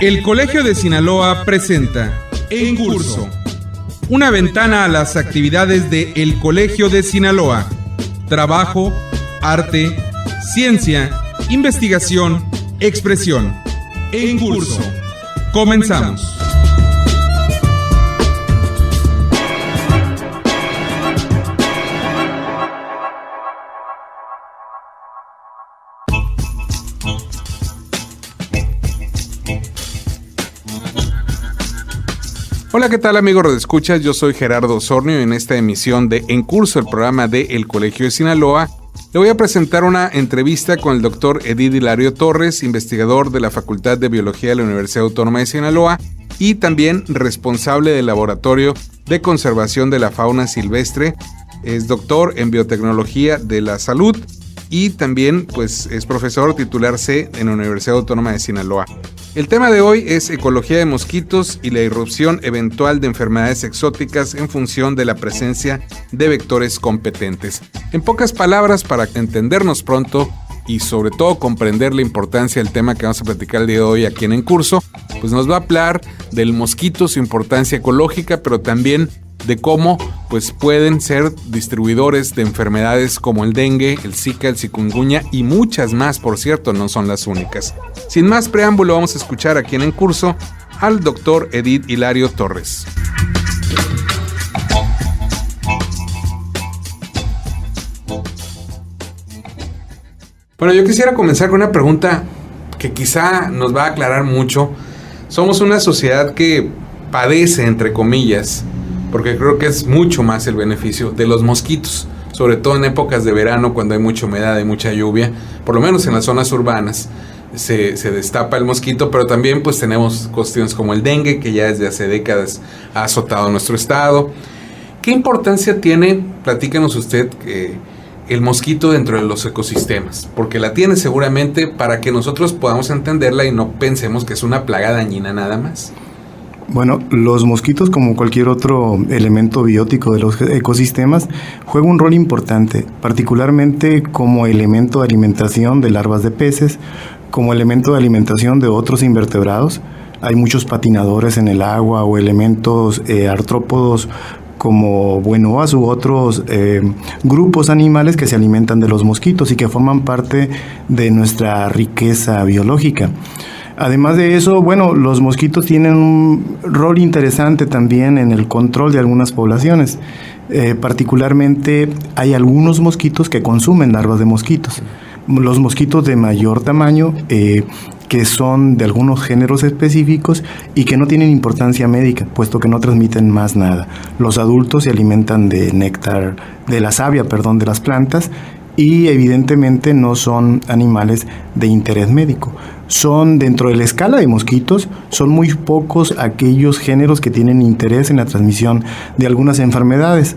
El Colegio de Sinaloa presenta En Curso, una ventana a las actividades de El Colegio de Sinaloa. Trabajo, arte, ciencia, investigación, expresión. En Curso. Comenzamos. Hola, ¿qué tal, amigos radioescuchas? Yo soy Gerardo Osornio y en esta emisión de En Curso, el programa de El Colegio de Sinaloa, le voy a presentar una entrevista con el doctor Edith Hilario Torres, investigador de la Facultad de Biología de la Universidad Autónoma de Sinaloa y también responsable del Laboratorio de Conservación de la Fauna Silvestre. Es doctor en Biotecnología de la Salud y también es profesor titular C en la Universidad Autónoma de Sinaloa. El tema de hoy es ecología de mosquitos y la irrupción eventual de enfermedades exóticas en función de la presencia de vectores competentes. En pocas palabras, para entendernos pronto y sobre todo comprender la importancia del tema que vamos a platicar el día de hoy aquí en Curso, pues nos va a hablar del mosquito, su importancia ecológica, pero también de cómo pueden ser distribuidores de enfermedades como el dengue, el zika, el chikungunya y muchas más, por cierto, no son las únicas. Sin más preámbulo, vamos a escuchar aquí en Curso al doctor Edith Hilario Torres. Bueno, yo quisiera comenzar con una pregunta que quizá nos va a aclarar mucho. Somos una sociedad que padece, entre comillas, porque creo que es mucho más el beneficio de los mosquitos, sobre todo en épocas de verano cuando hay mucha humedad y mucha lluvia, por lo menos en las zonas urbanas se destapa el mosquito, pero también tenemos cuestiones como el dengue, que ya desde hace décadas ha azotado nuestro estado. ¿Qué importancia tiene, platícanos usted, el mosquito dentro de los ecosistemas? Porque la tiene seguramente para que nosotros podamos entenderla y no pensemos que es una plaga dañina nada más. Bueno, los mosquitos, como cualquier otro elemento biótico de los ecosistemas, juegan un rol importante, particularmente como elemento de alimentación de larvas de peces, como elemento de alimentación de otros invertebrados. Hay muchos patinadores en el agua o elementos artrópodos como buenoas u otros grupos animales que se alimentan de los mosquitos y que forman parte de nuestra riqueza biológica. Además de eso, los mosquitos tienen un rol interesante también en el control de algunas poblaciones. Particularmente hay algunos mosquitos que consumen larvas de mosquitos. Los mosquitos de mayor tamaño, que son de algunos géneros específicos y que no tienen importancia médica, puesto que no transmiten más nada. Los adultos se alimentan de néctar, de la savia, de las plantas, y evidentemente no son animales de interés médico. Son, dentro de la escala de mosquitos, son muy pocos aquellos géneros que tienen interés en la transmisión de algunas enfermedades.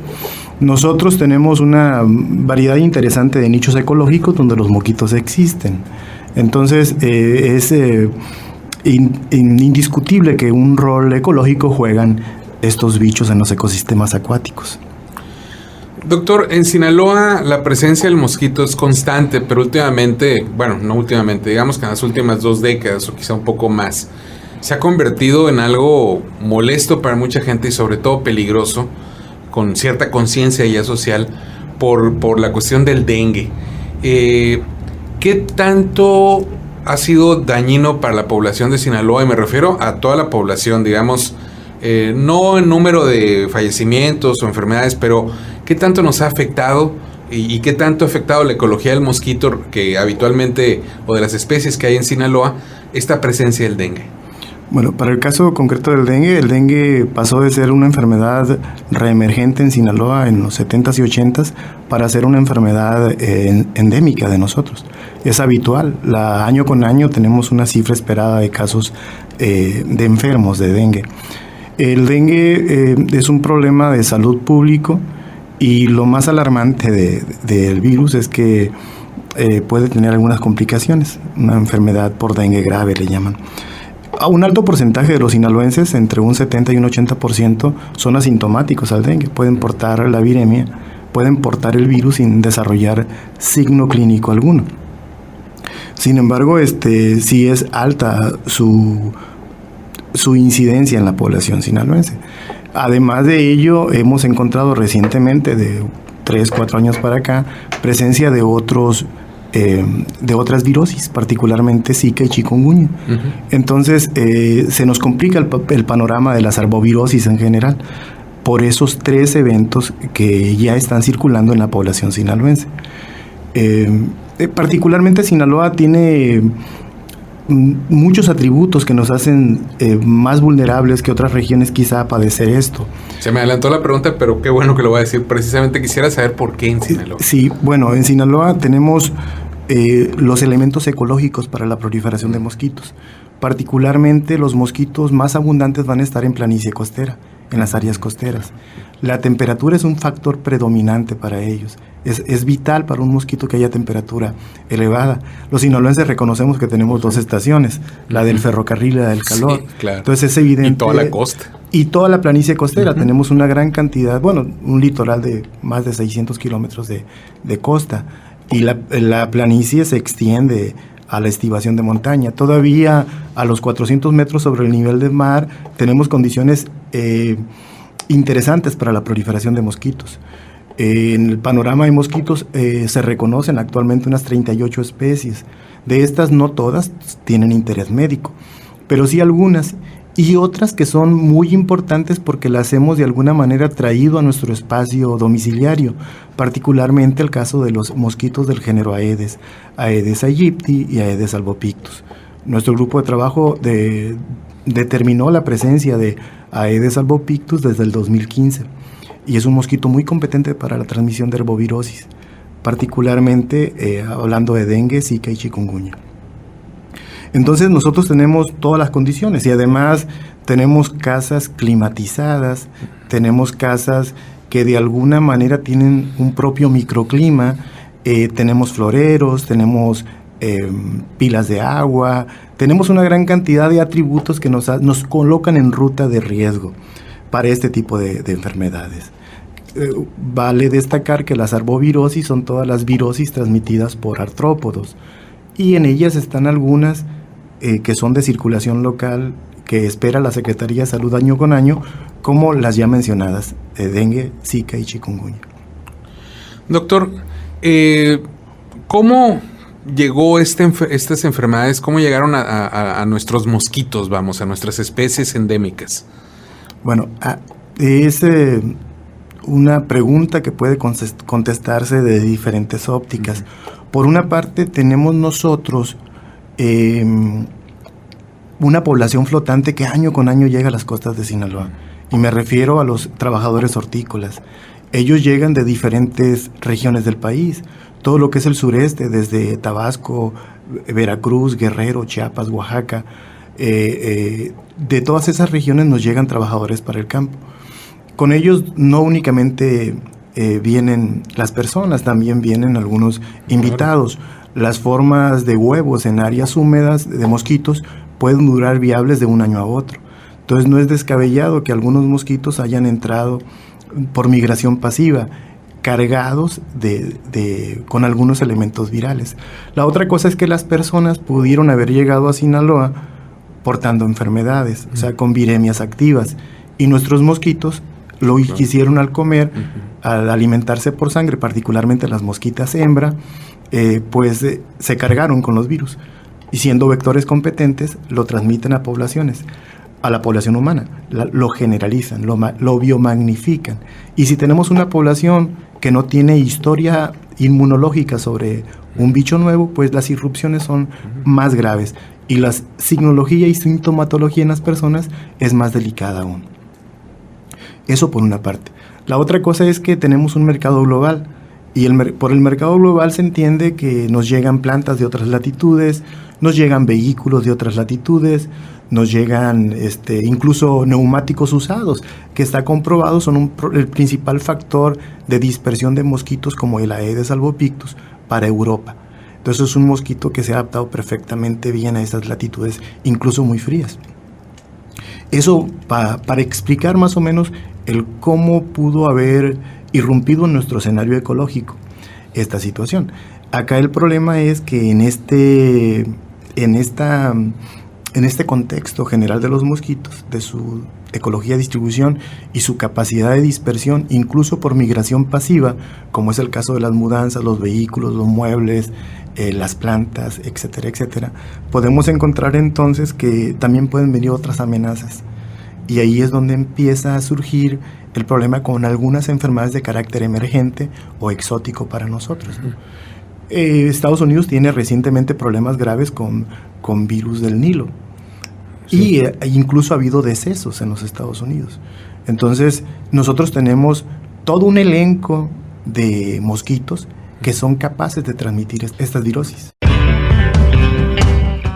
Nosotros tenemos una variedad interesante de nichos ecológicos donde los mosquitos existen. Entonces, es indiscutible que un rol ecológico juegan estos bichos en los ecosistemas acuáticos. Doctor, en Sinaloa la presencia del mosquito es constante, pero digamos que en las últimas 2 décadas o quizá un poco más, se ha convertido en algo molesto para mucha gente y sobre todo peligroso, con cierta conciencia ya social, por la cuestión del dengue. ¿Qué tanto ha sido dañino para la población de Sinaloa? Y me refiero a toda la población, digamos, no en número de fallecimientos o enfermedades, pero ¿qué tanto nos ha afectado y qué tanto ha afectado la ecología del mosquito que habitualmente, o de las especies que hay en Sinaloa, esta presencia del dengue? Bueno, para el caso concreto del dengue, el dengue pasó de ser una enfermedad reemergente en Sinaloa en los 70s y 80s para ser una enfermedad endémica de nosotros. Es habitual, año con año tenemos una cifra esperada de casos de enfermos de dengue. El dengue es un problema de salud público y lo más alarmante del virus es que puede tener algunas complicaciones, una enfermedad por dengue grave le llaman. A un alto porcentaje de los sinaloenses, entre un 70 y un 80%, son asintomáticos al dengue, pueden portar la viremia, pueden portar el virus sin desarrollar signo clínico alguno. Sin embargo, sí es alta su incidencia en la población sinaloense. Además de ello, hemos encontrado recientemente, de 3-4 años para acá, presencia de otras virosis, particularmente Zika y chikungunya. Uh-huh. Entonces, se nos complica el panorama de las arbovirosis en general por esos 3 eventos que ya están circulando en la población sinaloense. Particularmente Sinaloa tiene muchos atributos que nos hacen más vulnerables que otras regiones quizá a padecer esto. Se me adelantó la pregunta, pero qué bueno que lo voy a decir. Precisamente quisiera saber por qué en Sinaloa. Sí, bueno, en Sinaloa tenemos los elementos ecológicos para la proliferación de mosquitos. Particularmente los mosquitos más abundantes van a estar en planicie costera, en las áreas costeras. La temperatura es un factor predominante para ellos. Es vital para un mosquito que haya temperatura elevada. Los sinaloenses reconocemos que tenemos 2 estaciones, la del ferrocarril y la del calor. Sí, claro. Entonces es evidente. Y toda la costa. Y toda la planicie costera. Uh-huh. Tenemos una gran cantidad, un litoral de más de 600 kilómetros de costa. Y la planicie se extiende a la estivación de montaña. Todavía a los 400 metros sobre el nivel del mar tenemos condiciones interesantes para la proliferación de mosquitos. En el panorama de mosquitos se reconocen actualmente unas 38 especies. De estas no todas tienen interés médico, pero sí algunas, y otras que son muy importantes porque las hemos de alguna manera traído a nuestro espacio domiciliario, particularmente el caso de los mosquitos del género Aedes aegypti y Aedes albopictus. Nuestro grupo de trabajo determinó la presencia de Aedes albopictus desde el 2015 y es un mosquito muy competente para la transmisión de arbovirosis, particularmente hablando de dengue, zika y chikungunya. Entonces nosotros tenemos todas las condiciones y además tenemos casas climatizadas, tenemos casas que de alguna manera tienen un propio microclima, tenemos floreros, tenemos pilas de agua, tenemos una gran cantidad de atributos que nos colocan en ruta de riesgo para este tipo de enfermedades. Vale destacar que las arbovirosis son todas las virosis transmitidas por artrópodos y en ellas están algunas que son de circulación local que espera la Secretaría de Salud año con año, como las ya mencionadas, dengue, zika y chikungunya. Doctor, ¿cómo llegó estas enfermedades, cómo llegaron a nuestros mosquitos, a nuestras especies endémicas? Bueno, es una pregunta que puede contestarse de diferentes ópticas. Por una parte, tenemos nosotros una población flotante que año con año llega a las costas de Sinaloa. Y me refiero a los trabajadores hortícolas. Ellos llegan de diferentes regiones del país. Todo lo que es el sureste, desde Tabasco, Veracruz, Guerrero, Chiapas, Oaxaca. De todas esas regiones nos llegan trabajadores para el campo. Con ellos no únicamente vienen las personas, también vienen algunos invitados. Las formas de huevos en áreas húmedas de mosquitos pueden durar viables de un año a otro. Entonces no es descabellado que algunos mosquitos hayan entrado por migración pasiva, cargados con algunos elementos virales. La otra cosa es que las personas pudieron haber llegado a Sinaloa portando enfermedades, o sea, con viremias activas, y nuestros mosquitos lo hicieron al comer, al alimentarse por sangre, particularmente las mosquitas hembra, se cargaron con los virus y siendo vectores competentes lo transmiten a poblaciones, a la población humana, lo generalizan, lo biomagnifican. Y si tenemos una población que no tiene historia inmunológica sobre un bicho nuevo, pues las irrupciones son más graves y la signología y sintomatología en las personas es más delicada aún. Eso por una parte. La otra cosa es que tenemos un mercado global y por el mercado global se entiende que nos llegan plantas de otras latitudes, nos llegan vehículos de otras latitudes, nos llegan incluso neumáticos usados, que está comprobado son el principal factor de dispersión de mosquitos como el Aedes albopictus para Europa. Entonces es un mosquito que se ha adaptado perfectamente bien a esas latitudes, incluso muy frías. Eso para explicar más o menos el cómo pudo haber irrumpido en nuestro escenario ecológico esta situación. Acá el problema es que en esta en este contexto general de los mosquitos, de su ecología de distribución y su capacidad de dispersión, incluso por migración pasiva, como es el caso de las mudanzas, los vehículos, los muebles, las plantas, etcétera, etcétera, podemos encontrar entonces que también pueden venir otras amenazas. Y ahí es donde empieza a surgir el problema con algunas enfermedades de carácter emergente o exótico para nosotros, ¿no? Estados Unidos tiene recientemente problemas graves con virus del Nilo. Sí. Y incluso ha habido decesos en los Estados Unidos. Entonces, nosotros tenemos todo un elenco de mosquitos que son capaces de transmitir estas virosis.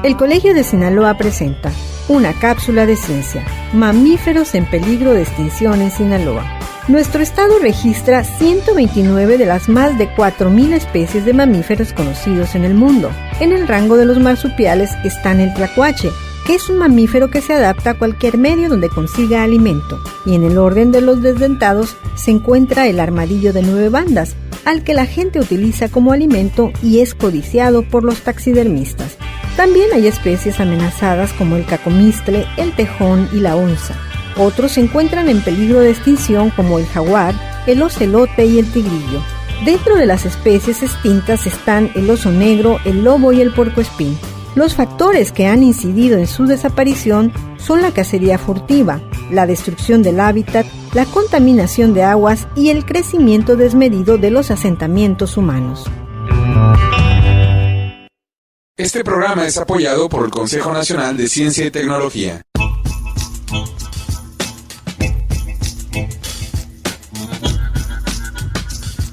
El Colegio de Sinaloa presenta una cápsula de ciencia: mamíferos en peligro de extinción en Sinaloa. Nuestro estado registra 129 de las más de 4,000 especies de mamíferos conocidos en el mundo. En el rango de los marsupiales están el tlacuache, que es un mamífero que se adapta a cualquier medio donde consiga alimento. Y en el orden de los desdentados se encuentra el armadillo de 9 bandas, al que la gente utiliza como alimento y es codiciado por los taxidermistas. También hay especies amenazadas como el cacomistle, el tejón y la onza. Otros se encuentran en peligro de extinción como el jaguar, el ocelote y el tigrillo. Dentro de las especies extintas están el oso negro, el lobo y el puercoespín. Los factores que han incidido en su desaparición son la cacería furtiva, la destrucción del hábitat, la contaminación de aguas y el crecimiento desmedido de los asentamientos humanos. Este programa es apoyado por el Consejo Nacional de Ciencia y Tecnología.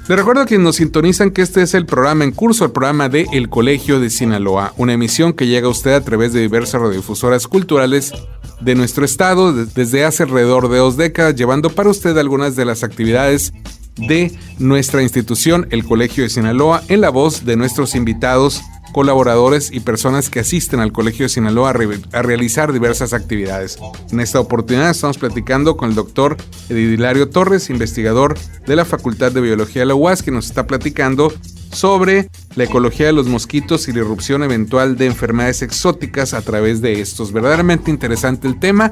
Les recuerdo a quienes nos sintonizan que este es el programa en curso, el programa de El Colegio de Sinaloa, una emisión que llega a usted a través de diversas radiodifusoras culturales de nuestro estado desde hace alrededor de 2 décadas, llevando para usted algunas de las actividades de nuestra institución, el Colegio de Sinaloa, en la voz de nuestros invitados, colaboradores y personas que asisten al Colegio de Sinaloa a realizar diversas actividades. En esta oportunidad estamos platicando con el doctor Edith Hilario Torres, investigador de la Facultad de Biología de la UAS, que nos está platicando sobre la ecología de los mosquitos y la irrupción eventual de enfermedades exóticas a través de estos. Verdaderamente interesante el tema.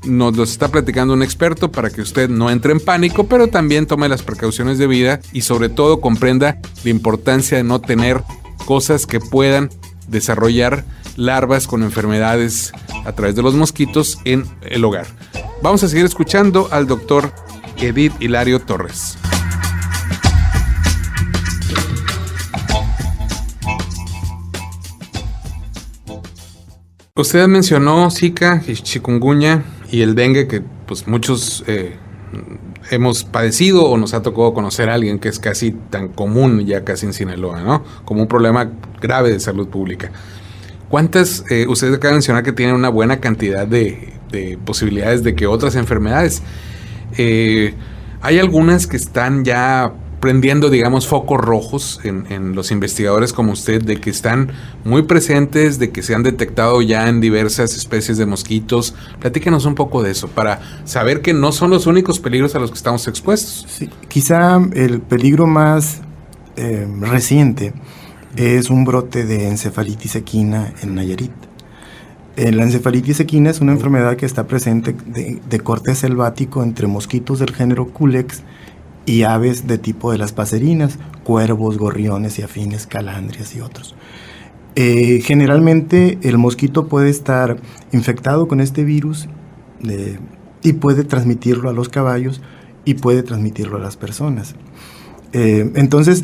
Nos lo está platicando un experto para que usted no entre en pánico, pero también tome las precauciones de vida y sobre todo comprenda la importancia de no tener cosas que puedan desarrollar larvas con enfermedades a través de los mosquitos en el hogar. Vamos a seguir escuchando al doctor Edith Hilario Torres. Usted mencionó Zika, chikungunya y el dengue, que pues muchos hemos padecido o nos ha tocado conocer a alguien que es casi tan común ya casi en Sinaloa, ¿no? Como un problema grave de salud pública. ¿Cuántas, usted acaba de mencionar que tienen una buena cantidad de posibilidades de que otras enfermedades? Hay algunas que están ya prendiendo, digamos, focos rojos en los investigadores como usted, de que están muy presentes, de que se han detectado ya en diversas especies de mosquitos. Platíquenos un poco de eso, para saber que no son los únicos peligros a los que estamos expuestos. Sí, quizá el peligro más reciente es un brote de encefalitis equina en Nayarit. La encefalitis equina es una enfermedad que está presente de corte selvático entre mosquitos del género Culex y aves de tipo de las paserinas, cuervos, gorriones y afines, calandrias y otros. Generalmente el mosquito puede estar infectado con este virus y puede transmitirlo a los caballos y puede transmitirlo a las personas. Entonces,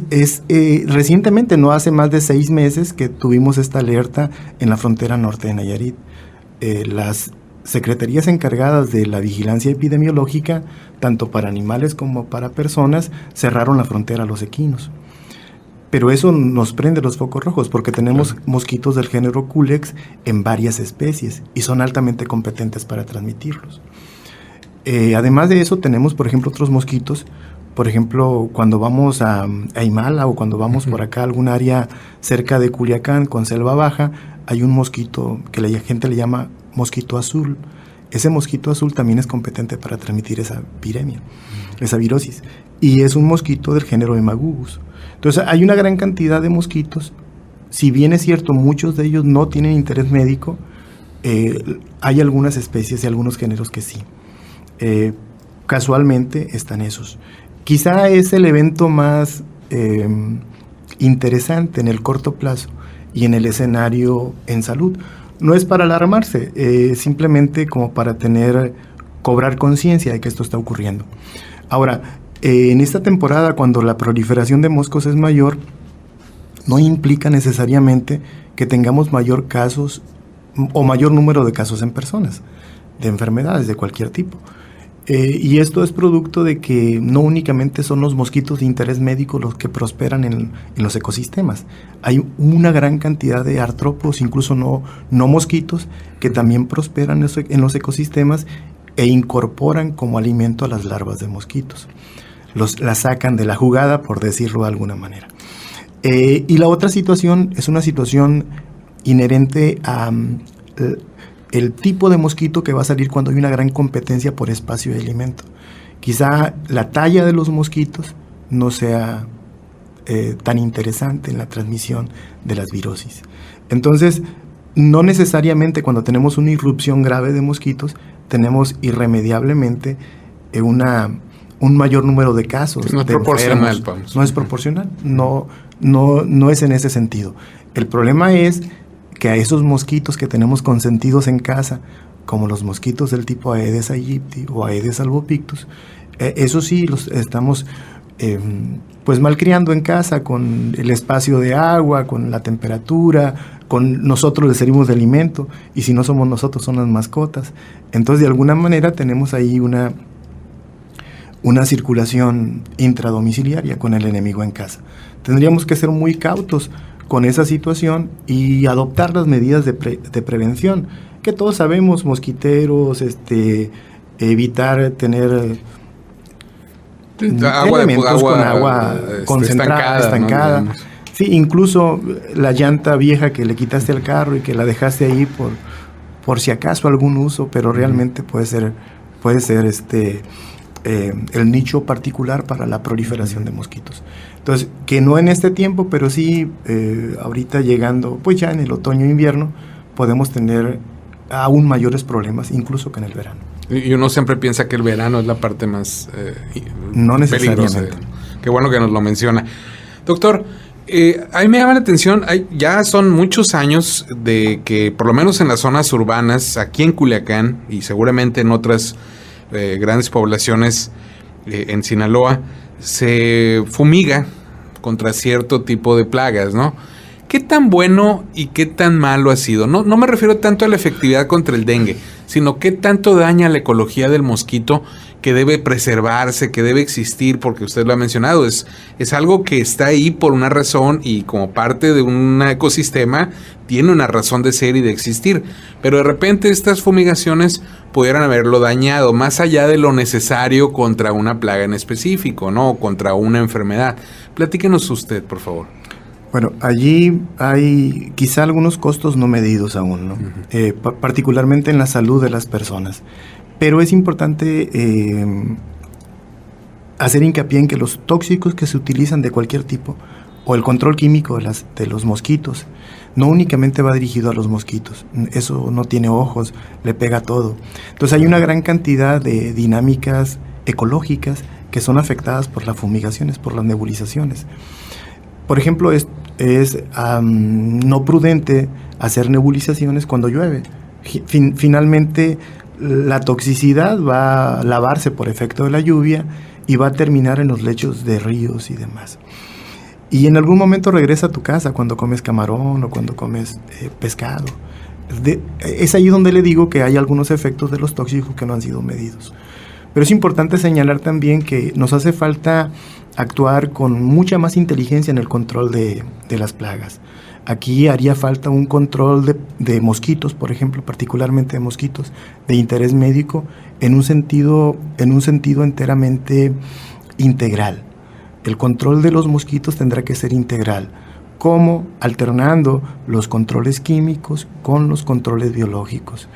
recientemente, no hace más de 6 meses, que tuvimos esta alerta en la frontera norte de Nayarit. Las secretarías encargadas de la vigilancia epidemiológica, tanto para animales como para personas, cerraron la frontera a los equinos. Pero eso nos prende los focos rojos, porque tenemos mosquitos del género Culex en varias especies y son altamente competentes para transmitirlos. Además de eso, tenemos, por ejemplo, otros mosquitos. Por ejemplo, cuando vamos a Imala o cuando vamos por acá a algún área cerca de Culiacán con selva baja, hay un mosquito que la gente le llama mosquito azul. Ese mosquito azul también es competente para transmitir esa viremia, esa virosis. Y es un mosquito del género Hemagubus. Entonces, hay una gran cantidad de mosquitos. Si bien es cierto, muchos de ellos no tienen interés médico, hay algunas especies y algunos géneros que sí. Casualmente están esos. Quizá es el evento más interesante en el corto plazo y en el escenario en salud. No es para alarmarse, simplemente como para cobrar conciencia de que esto está ocurriendo. Ahora, en esta temporada, cuando la proliferación de moscos es mayor, no implica necesariamente que tengamos mayor casos o mayor número de casos en personas, de enfermedades de cualquier tipo. Y esto es producto de que no únicamente son los mosquitos de interés médico los que prosperan en los ecosistemas. Hay una gran cantidad de artrópodos, incluso no mosquitos, que también prosperan en los ecosistemas e incorporan como alimento a las larvas de mosquitos. Las sacan de la jugada, por decirlo de alguna manera. Y la otra situación es una situación inherente a el tipo de mosquito que va a salir cuando hay una gran competencia por espacio de alimento. Quizá la talla de los mosquitos no sea tan interesante en la transmisión de las virosis. Entonces, no necesariamente cuando tenemos una irrupción grave de mosquitos, tenemos irremediablemente un mayor número de casos. No es proporcional, vamos. No es proporcional, no es en ese sentido. El problema es que a esos mosquitos que tenemos consentidos en casa, como los mosquitos del tipo Aedes aegypti o Aedes albopictus, eso sí los estamos pues malcriando en casa con el espacio de agua, con la temperatura, con nosotros les servimos de alimento, y si no somos nosotros son las mascotas. Entonces de alguna manera tenemos ahí una circulación intradomiciliaria con el enemigo en casa. Tendríamos que ser muy cautos con esa situación y adoptar las medidas de prevención, que todos sabemos, mosquiteros, evitar tener elementos con agua concentrada, estancada. ¿No? Sí, incluso la llanta vieja que le quitaste al carro y que la dejaste ahí por si acaso algún uso, pero realmente puede ser el nicho particular para la proliferación de mosquitos. Entonces, que no en este tiempo, pero sí ahorita llegando, pues ya en el otoño-invierno, podemos tener aún mayores problemas, incluso que en el verano. Y uno siempre piensa que el verano es la parte más no necesariamente peligrosa. Qué bueno que nos lo menciona. Doctor, a mí me llama la atención, ya son muchos años de que, por lo menos en las zonas urbanas, aquí en Culiacán y seguramente en otras grandes poblaciones en Sinaloa, se fumiga contra cierto tipo de plagas, ¿no? ¿Qué tan bueno y qué tan malo ha sido? No me refiero tanto a la efectividad contra el dengue, sino qué tanto daña la ecología del mosquito, que debe preservarse, que debe existir, porque usted lo ha mencionado, es algo que está ahí por una razón y como parte de un ecosistema tiene una razón de ser y de existir, pero de repente estas fumigaciones pudieran haberlo dañado, más allá de lo necesario contra una plaga en específico, ¿no? Contra una enfermedad. Platíquenos usted, por favor. Bueno, allí hay quizá algunos costos no medidos aún, ¿no? Uh-huh. Particularmente en la salud de las personas. Pero es importante hacer hincapié en que los tóxicos que se utilizan de cualquier tipo, o el control químico de los mosquitos, no únicamente va dirigido a los mosquitos. Eso no tiene ojos, le pega a todo. Entonces hay una gran cantidad de dinámicas ecológicas que son afectadas por las fumigaciones, por las nebulizaciones. Por ejemplo, es no prudente hacer nebulizaciones cuando llueve. Finalmente, la toxicidad va a lavarse por efecto de la lluvia y va a terminar en los lechos de ríos y demás. Y en algún momento regresa a tu casa cuando comes camarón o cuando comes pescado. Es ahí donde le digo que hay algunos efectos de los tóxicos que no han sido medidos. Pero es importante señalar también que nos hace falta actuar con mucha más inteligencia en el control de las plagas. Aquí haría falta un control de mosquitos, por ejemplo, particularmente de mosquitos de interés médico, en un sentido enteramente integral. El control de los mosquitos tendrá que ser integral, como alternando los controles químicos con los controles biológicos,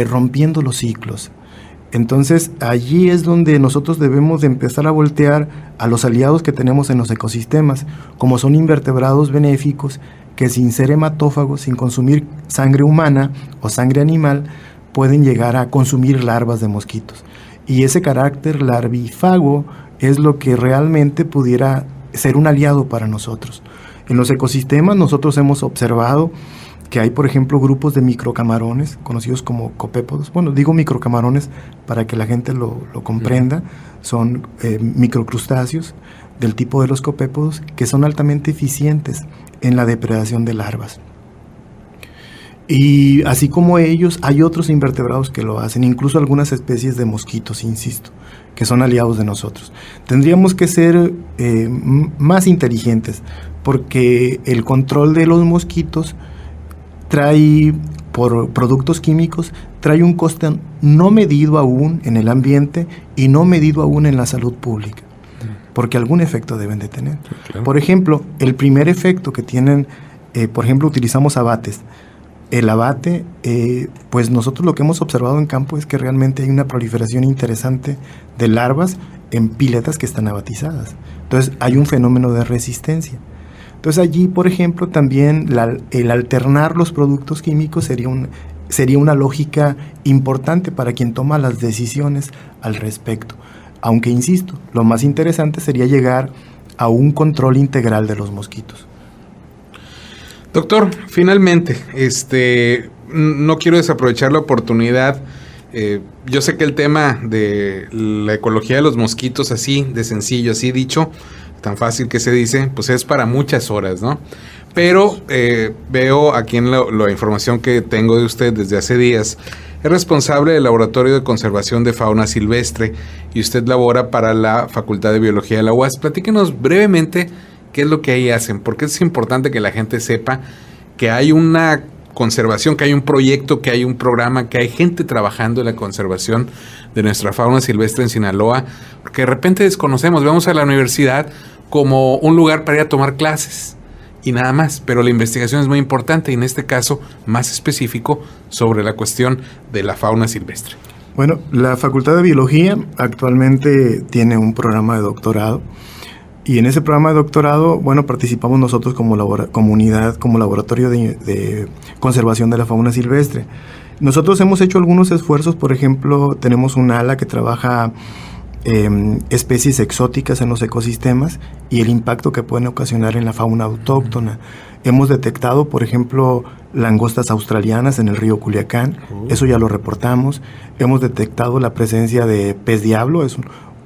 rompiendo los ciclos. Entonces, allí es donde nosotros debemos de empezar a voltear a los aliados que tenemos en los ecosistemas, como son invertebrados benéficos que sin ser hematófagos, sin consumir sangre humana o sangre animal, pueden llegar a consumir larvas de mosquitos. Y ese carácter larvifago es lo que realmente pudiera ser un aliado para nosotros. En los ecosistemas nosotros hemos observado que hay, por ejemplo, grupos de microcamarones, conocidos como copépodos. Bueno, digo microcamarones para que la gente lo comprenda. Son microcrustáceos del tipo de los copépodos que son altamente eficientes en la depredación de larvas. Y así como ellos, hay otros invertebrados que lo hacen, incluso algunas especies de mosquitos, insisto, que son aliados de nosotros. Tendríamos que ser más inteligentes, porque el control de los mosquitos trae, por productos químicos, trae un coste no medido aún en el ambiente y no medido aún en la salud pública, porque algún efecto deben de tener. Sí, claro. Por ejemplo, el primer efecto que tienen, por ejemplo, utilizamos abates. El abate, pues nosotros lo que hemos observado en campo es que realmente hay una proliferación interesante de larvas en piletas que están abatizadas. Entonces hay un fenómeno de resistencia. Entonces allí, por ejemplo, también el alternar los productos químicos sería una lógica importante para quien toma las decisiones al respecto. Aunque, insisto, lo más interesante sería llegar a un control integral de los mosquitos. Doctor, finalmente, no quiero desaprovechar la oportunidad. Yo sé que el tema de la ecología de los mosquitos, así de sencillo, así dicho, tan fácil que se dice, pues es para muchas horas, ¿no? Pero veo aquí en la información que tengo de usted desde hace días, es responsable del Laboratorio de Conservación de Fauna Silvestre y usted labora para la Facultad de Biología de la UAS. Platíquenos brevemente qué es lo que ahí hacen, porque es importante que la gente sepa que hay una conservación, que hay un proyecto, que hay un programa, que hay gente trabajando en la conservación de nuestra fauna silvestre en Sinaloa, porque de repente desconocemos, vamos a la universidad como un lugar para ir a tomar clases y nada más, pero la investigación es muy importante y en este caso más específico sobre la cuestión de la fauna silvestre. Bueno, la Facultad de Biología actualmente tiene un programa de doctorado. Y en ese programa de doctorado, bueno, participamos nosotros como unidad, como laboratorio de conservación de la fauna silvestre. Nosotros hemos hecho algunos esfuerzos, por ejemplo, tenemos un ala que trabaja especies exóticas en los ecosistemas y el impacto que pueden ocasionar en la fauna autóctona. Hemos detectado, por ejemplo, langostas australianas en el río Culiacán, eso ya lo reportamos. Hemos detectado la presencia de pez diablo,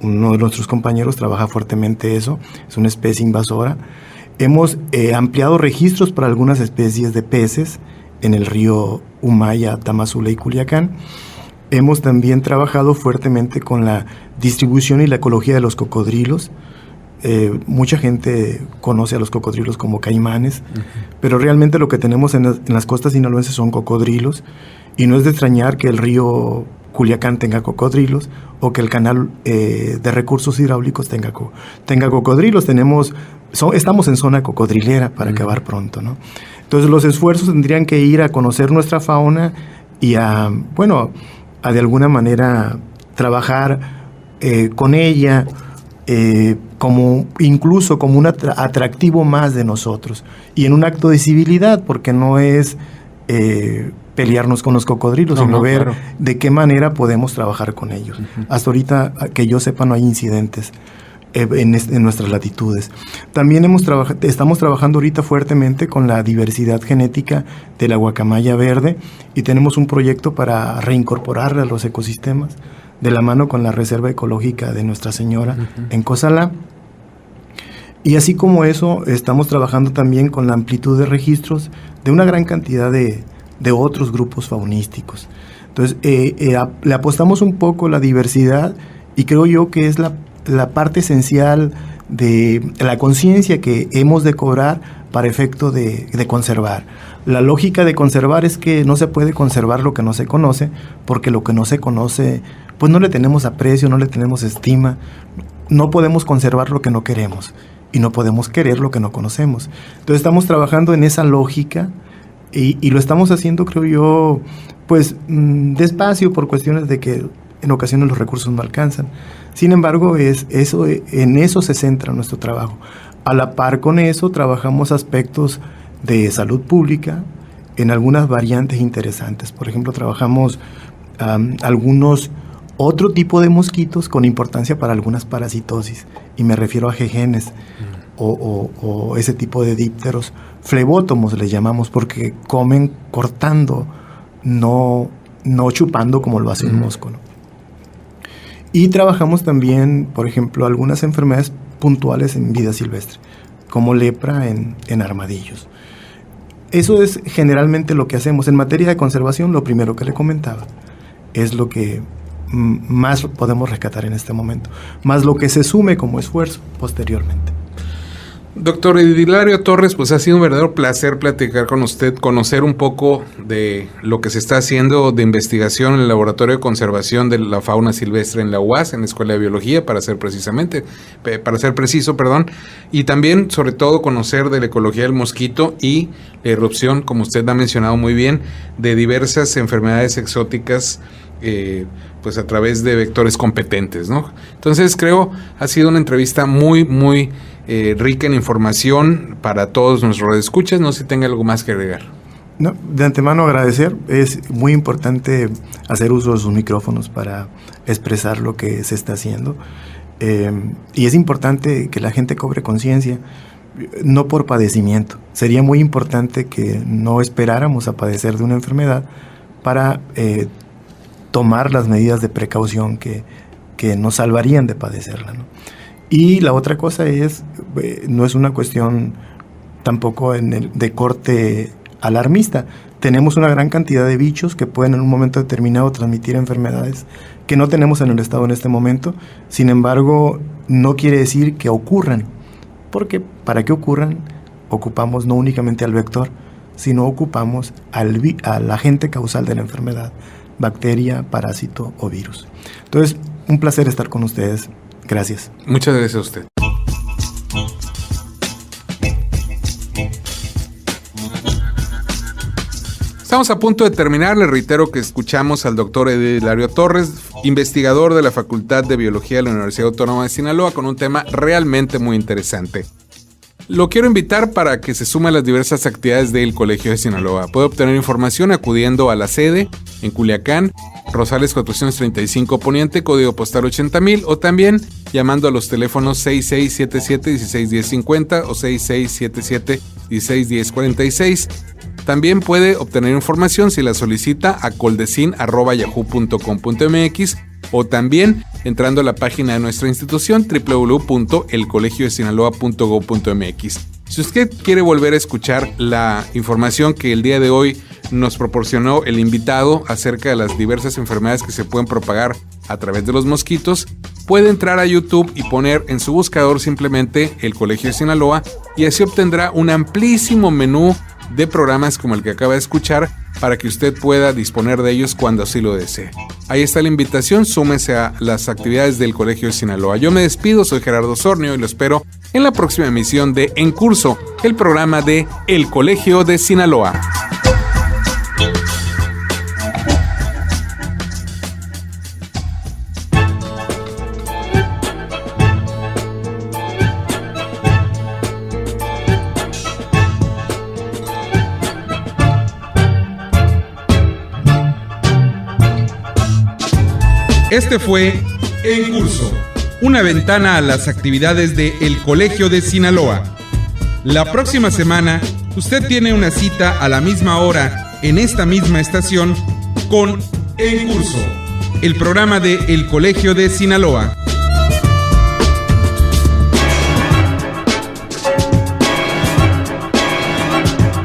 uno de nuestros compañeros trabaja fuertemente eso, es una especie invasora. Hemos ampliado registros para algunas especies de peces en el río Humaya, Tamazula y Culiacán. Hemos también trabajado fuertemente con la distribución y la ecología de los cocodrilos. Mucha gente conoce a los cocodrilos como caimanes, pero realmente lo que tenemos en las costas sinaloenses son cocodrilos, y no es de extrañar que el río Culiacán tenga cocodrilos o que el canal de recursos hidráulicos tenga cocodrilos. Estamos en zona cocodrilera para acabar pronto, ¿no? Entonces los esfuerzos tendrían que ir a conocer nuestra fauna y a de alguna manera trabajar con ella incluso como un atractivo más de nosotros y en un acto de civilidad, porque no es pelearnos con los cocodrilos, sino ver de qué manera podemos trabajar con ellos. Hasta ahorita, que yo sepa, no hay incidentes en nuestras latitudes. También estamos trabajando ahorita fuertemente con la diversidad genética de la guacamaya verde y tenemos un proyecto para reincorporarla a los ecosistemas de la mano con la Reserva Ecológica de Nuestra Señora en Cozalá. Y así como eso, estamos trabajando también con la amplitud de registros de una gran cantidad de otros grupos faunísticos. Entonces, le apostamos un poco a la diversidad y creo yo que es la parte esencial de la conciencia que hemos de cobrar para efecto de conservar. La lógica de conservar es que no se puede conservar lo que no se conoce, porque lo que no se conoce, pues no le tenemos aprecio, no le tenemos estima. No podemos conservar lo que no queremos y no podemos querer lo que no conocemos. Entonces estamos trabajando en esa lógica y lo estamos haciendo, creo yo, pues despacio por cuestiones de que en ocasiones los recursos no alcanzan. Sin embargo, en eso se centra nuestro trabajo. A la par con eso, trabajamos aspectos de salud pública en algunas variantes interesantes. Por ejemplo, trabajamos algunos otro tipo de mosquitos con importancia para algunas parasitosis, y me refiero a jejenes o ese tipo de dípteros. Flebótomos les llamamos porque comen cortando, no chupando como lo hace un mosco, ¿no? Y trabajamos también, por ejemplo, algunas enfermedades puntuales en vida silvestre, como lepra en armadillos. Eso es generalmente lo que hacemos. En materia de conservación, lo primero que le comentaba es lo que más podemos rescatar en este momento, más lo que se sume como esfuerzo posteriormente. Doctor Edilario Torres, pues ha sido un verdadero placer platicar con usted, conocer un poco de lo que se está haciendo de investigación en el Laboratorio de Conservación de la Fauna Silvestre en la UAS, en la Escuela de Biología, para ser preciso, y también, sobre todo, conocer de la ecología del mosquito y la irrupción, como usted ha mencionado muy bien, de diversas enfermedades exóticas, pues a través de vectores competentes, ¿no? Entonces creo ha sido una entrevista muy rica en información para todos nuestros radioescuchas. No sé si tenga algo más que agregar. No, de antemano agradecer. Es muy importante hacer uso de sus micrófonos para expresar lo que se está haciendo, y es importante que la gente cobre conciencia, no por padecimiento. Sería muy importante que no esperáramos a padecer de una enfermedad para tomar las medidas de precaución que nos salvarían de padecerla, ¿no? Y la otra cosa es, no es una cuestión tampoco de corte alarmista. Tenemos una gran cantidad de bichos que pueden en un momento determinado transmitir enfermedades que no tenemos en el estado en este momento. Sin embargo, no quiere decir que ocurran, porque para que ocurran ocupamos no únicamente al vector, sino ocupamos al agente causal de la enfermedad, bacteria, parásito o virus. Entonces, un placer estar con ustedes. Gracias. Muchas gracias a usted. Estamos a punto de terminar. Les reitero que escuchamos al doctor Edilario Torres, investigador de la Facultad de Biología de la Universidad Autónoma de Sinaloa, con un tema realmente muy interesante. Lo quiero invitar para que se sume a las diversas actividades del Colegio de Sinaloa. Puede obtener información acudiendo a la sede en Culiacán, Rosales 435 Poniente, código postal 80,000, o también llamando a los teléfonos 6677-161050 o 6677-161046. También puede obtener información, si la solicita, a coldecin@yahoo.com.mx, o también entrando a la página de nuestra institución www.elcolegiodesinaloa.gov.mx. Si usted quiere volver a escuchar la información que el día de hoy nos proporcionó el invitado acerca de las diversas enfermedades que se pueden propagar a través de los mosquitos, puede entrar a YouTube y poner en su buscador simplemente El Colegio de Sinaloa, y así obtendrá un amplísimo menú de programas como el que acaba de escuchar, para que usted pueda disponer de ellos cuando así lo desee. Ahí está la invitación, súmese a las actividades del Colegio de Sinaloa. Yo me despido, soy Gerardo Sornio y lo espero en la próxima emisión de En Curso, el programa de El Colegio de Sinaloa. Este fue En Curso, una ventana a las actividades de El Colegio de Sinaloa. La próxima semana, usted tiene una cita a la misma hora, en esta misma estación, con En Curso, el programa de El Colegio de Sinaloa.